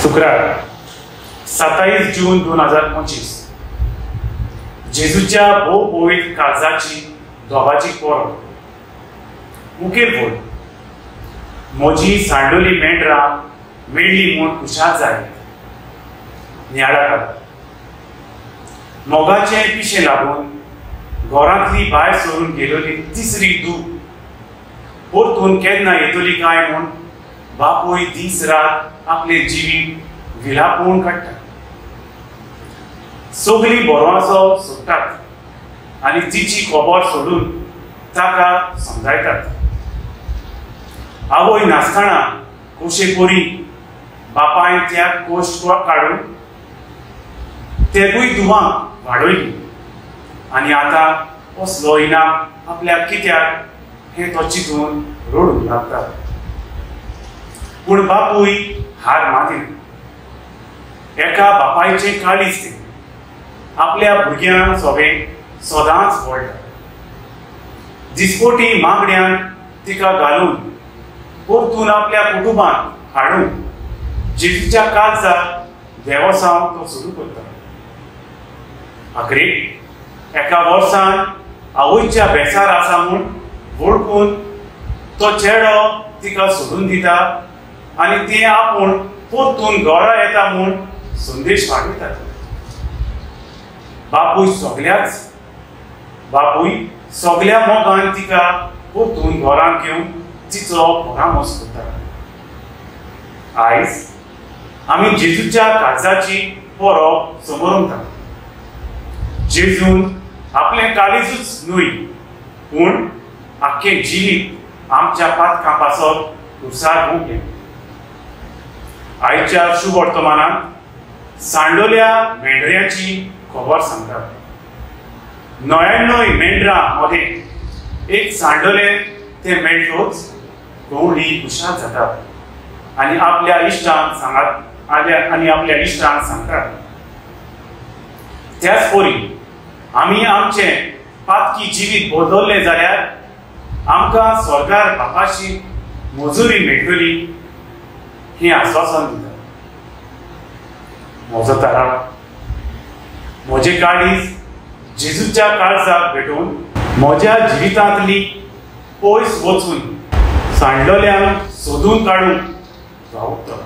शुक्रार 27 जून 2025 जेजूच्या भोव पवित्र काळजाची धोबाची पोर मुखेल बोल म्हजी सांडोली मेंढरां मेळ्ळी म्हूण खुशाल जाली नियाळा काळ मोगाचे पिशे लागून घरांतली भायर सोडून गेलोली तिसरी दूख परतून केन्ना येतली काय म्हूण बापूय दीस रात आपले जिवीक विलापून काडटा सगळी बरोवासो सोडटात आनी तिची खबर सोडून ताका समजायतात आवय नासतना कोशे पोरी बापायन त्या कोश्ट काडून तेगूय दुवांक वाडयली आनी आतां असलो इनाम आपल्या कित्याक हे तो चिंतून रडूंक लागता पूण बापूय हार मानिना एका बापायचे काळीज ते आपल्या भुरग्यांक सदांच व्हडटा दिसपोटी मागण्यांक तिका घालून परतून आपल्या कुटुंबांत हाडून जेजूच्या काळजाक देवसांव तो सुरू करता आखरेक एका वर्सान आवयच्या बेसार आसा म्हूण वळखून तो चेडो तिका सोडून दिता आनी ती आपूण परतून घरा येता म्हूण संदेश पाठयता बापूय सगळ्या मोगान तिका परतून घरांत घेवन तिचो परामर्श करता आयज आमी जेजूच्या काळजाची परब समोरता जेजून आपलें काळीजूच न्हय पूण आख्खें जिवीत आमच्या पातकां पासत खुर्सार भोगलें आयच्या शुभ वर्तमानांत सांडोल्या मेंढऱ्याची खबर सांगता 99 मेंढरां मदें एक सांडोले ते मेळटोच गवळी खुशाल जातात आनी आपल्या इश्टांक सांगतात त्याच परी आमी आमचें पातकी जिवीत बदललें जाल्यार आमकां स्वर्गार बापाची मजुरी मेळटली हें आश्वासन दिता म्हजो तारा म्हजें काळीज जेजूच्या काळजाक भेटून म्हज्या जिवितांतली पयस वचून सांडलोल्यांक सोदून काडून रावता